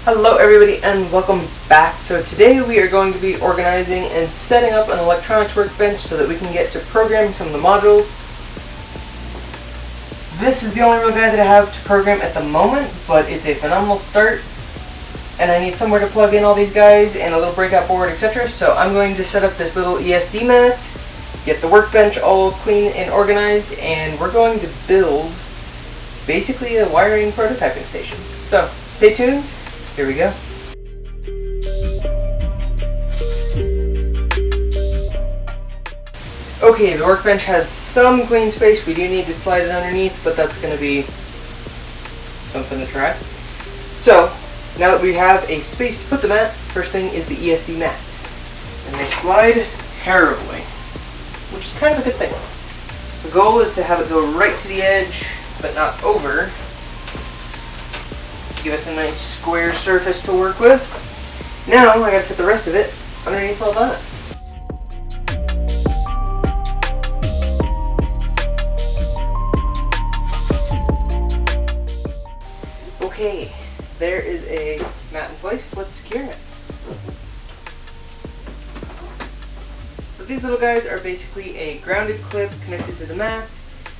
Hello everybody and welcome back. So today we are going to be organizing and setting up an electronics workbench so that we can get to programming some of the modules. This is the only real guide that I have to program at the moment, but it's a phenomenal start. And I need somewhere to plug in all these guys and a little breakout board, etc. So I'm going to set up this little ESD mat, get the workbench all clean and organized, and we're going to build basically a wiring prototyping station. So stay tuned. Here we go. Okay, the workbench has some clean space. We do need to slide it underneath, but that's going to be something to try. So, now that we have a space to put the mat, first thing is the ESD mat. And they slide terribly, which is kind of a good thing. The goal is to have it go right to the edge, but not over. Give us a nice square surface to work with. Now I gotta put the rest of it underneath all that. Okay, there is a mat in place. Let's secure it. So these little guys are basically a grounded clip connected to the mat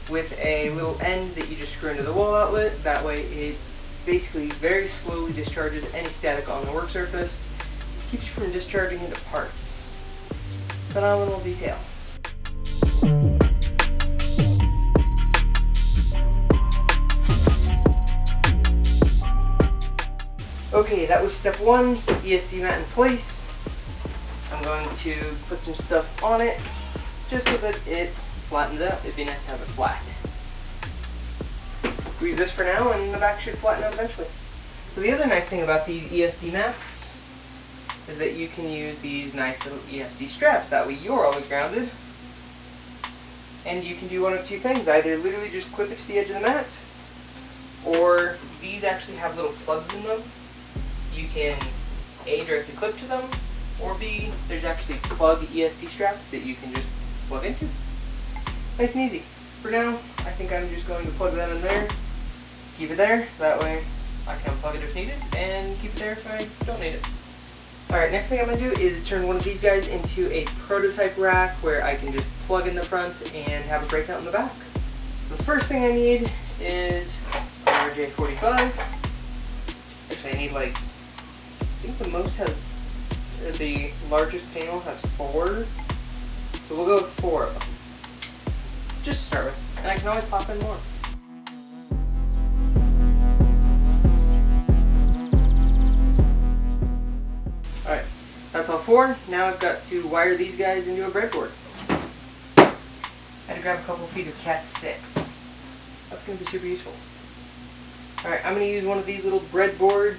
with a little end that you just screw into the wall outlet. That way it basically very slowly discharges any static on the work surface. Keeps you from discharging into parts. Phenomenal detail. Okay, that was step one, ESD mat in place. I'm going to put some stuff on it just so that it flattens out. It'd be nice to have it flat. Use this for now, and the back should flatten out eventually. So the other nice thing about these ESD mats is that you can use these nice little ESD straps. That way you're always grounded. And you can do one of two things. Either literally just clip it to the edge of the mat, or these actually have little plugs in them. You can A, directly clip to them, or B, there's actually plug ESD straps that you can just plug into. Nice and easy. For now, I think I'm just going to plug that in there. Keep it there, that way I can unplug it if needed, and keep it there if I don't need it. Alright, next thing I'm going to do is turn one of these guys into a prototype rack where I can just plug in the front and have a breakout in the back. The first thing I need is an RJ45. Actually, I need I think the most has, the largest panel has 4, so we'll go with 4 of them. Just to start with, and I can always pop in more. Alright, that's all 4. Now I've got to wire these guys into a breadboard. I had to grab a couple feet of Cat 6. That's going to be super useful. Alright, I'm going to use one of these little breadboards.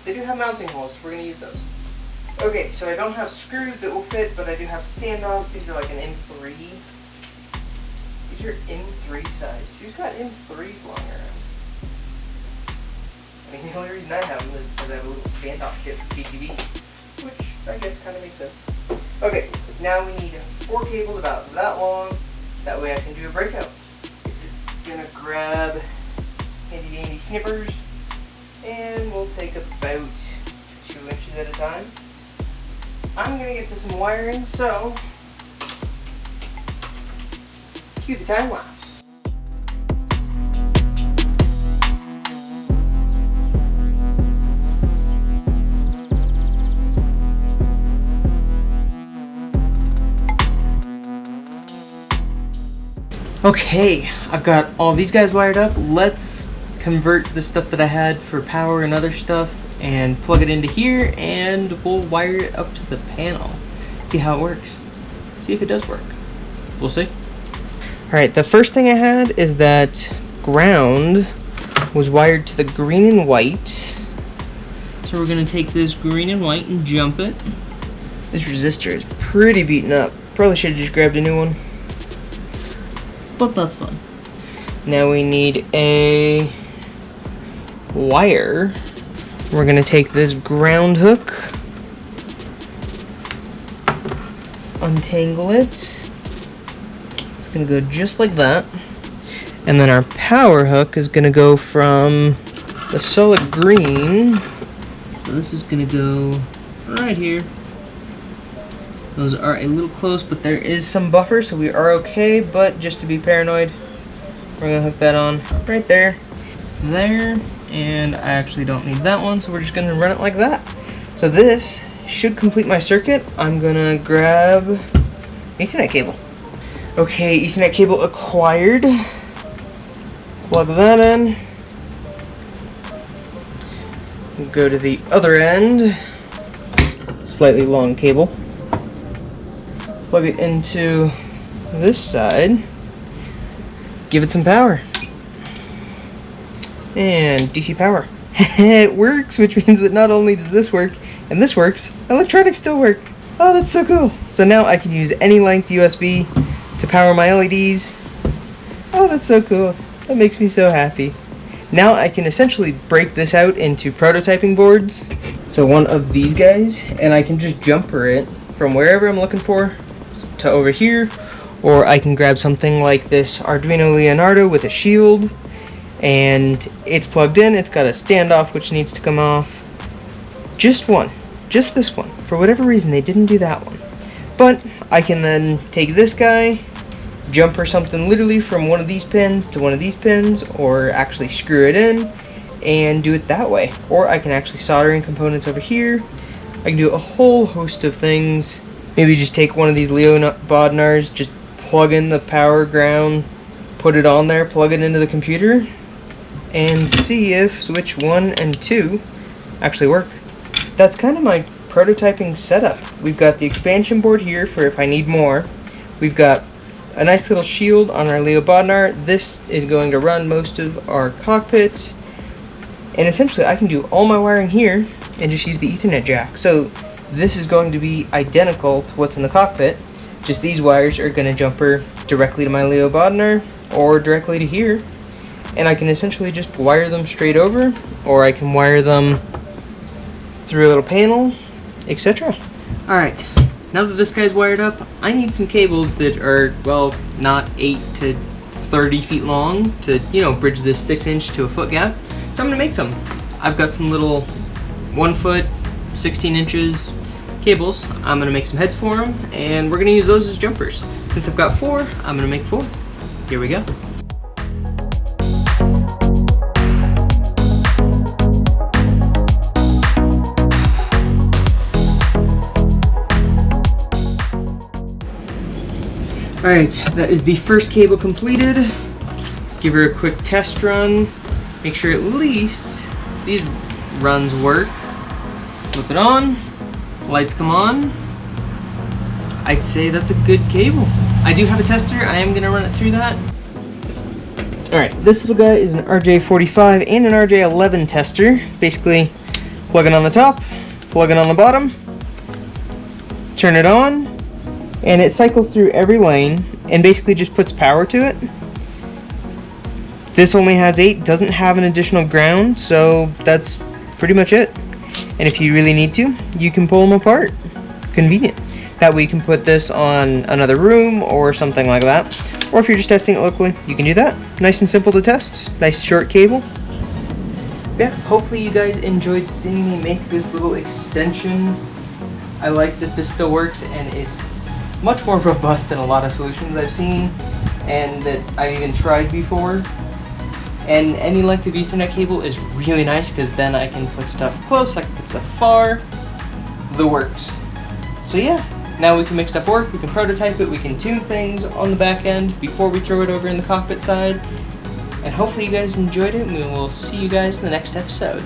They do have mounting holes, so we're going to use those. Okay, so I don't have screws that will fit, but I do have standoffs. These are like an M3. These are M3 size. Who's got M3s lying around? I mean, the only reason I have them is because I have a little standoff kit for PCB, which I guess kind of makes sense. Okay, now we need 4 cables about that long. That way I can do a breakout. We're gonna grab handy dandy snippers, and we'll take about 2 inches at a time. I'm gonna get to some wiring, so cue the time lapse. Okay, I've got all these guys wired up. Let's convert the stuff that I had for power and other stuff and plug it into here, and we'll wire it up to the panel. See how it works. See if it does work. We'll see. Alright, the first thing I had is that ground was wired to the green and white. So we're going to take this green and white and jump it. This resistor is pretty beaten up. Probably should have just grabbed a new one. But that's fine. Now we need a wire. We're going to take this ground hook, untangle it. Gonna go just like that, and then our power hook is gonna go from the solid green So this is gonna go right here. Those are a little close, but there is some buffer, so we are okay. But just to be paranoid, we're gonna hook that on right there, and I actually don't need that one, so we're just gonna run it like that. So this should complete my circuit. I'm gonna grab Ethernet cable. Okay, Ethernet cable acquired. Plug that in. We'll go to the other end. Slightly long cable. Plug it into this side. Give it some power. And DC power. It works, which means that not only does this work, and this works, electronics still work. Oh, that's so cool. So now I can use any length USB to power my LEDs. Oh, that's so cool. That makes me so happy. Now I can essentially break this out into prototyping boards. So one of these guys, and I can just jumper it from wherever I'm looking for to over here, or I can grab something like this Arduino Leonardo with a shield, and it's plugged in. It's got a standoff which needs to come off. Just this one. For whatever reason they didn't do that one. But I can then take this guy, jumper something literally from one of these pins to one of these pins, or actually screw it in and do it that way. Or I can actually solder in components over here. I can do a whole host of things. Maybe just take one of these Leo Bodnars, just plug in the power ground, put it on there, plug it into the computer, and see if switch 1 and 2 actually work. That's kind of my prototyping setup. We've got the expansion board here for if I need more. We've got a nice little shield on our Leo Bodnar. This is going to run most of our cockpit. And essentially I can do all my wiring here and just use the Ethernet jack. So this is going to be identical to what's in the cockpit. Just these wires are going to jumper directly to my Leo Bodnar or directly to here. And I can essentially just wire them straight over, or I can wire them through a little panel, etc. Alright, now that this guy's wired up, I need some cables that are, well, not 8 to 30 feet long to, bridge this 6-inch to a foot gap. So I'm going to make some. I've got some little 1 foot, 16 inches cables. I'm going to make some heads for them, and we're going to use those as jumpers. Since I've got 4, I'm going to make 4. Here we go. Alright, that is the first cable completed. Give her a quick test run. Make sure at least these runs work. Flip it on. Lights come on. I'd say that's a good cable. I do have a tester. I am going to run it through that. Alright, this little guy is an RJ45 and an RJ11 tester. Basically, plug it on the top, plug it on the bottom, turn it on, and it cycles through every lane and basically just puts power to it. This only has 8, doesn't have an additional ground, so that's pretty much it. And if you really need to, you can pull them apart. Convenient. That way you can put this on another room or something like that. Or if you're just testing it locally, you can do that. Nice and simple to test. Nice short cable. Yeah, hopefully you guys enjoyed seeing me make this little extension. I like that this still works, and it's much more robust than a lot of solutions I've seen and that I've even tried before. And any length of Ethernet cable is really nice because then I can put stuff close, I can put stuff far, the works. So yeah, now we can make stuff work, we can prototype it, we can tune things on the back end before we throw it over in the cockpit side. And hopefully you guys enjoyed it, and we will see you guys in the next episode.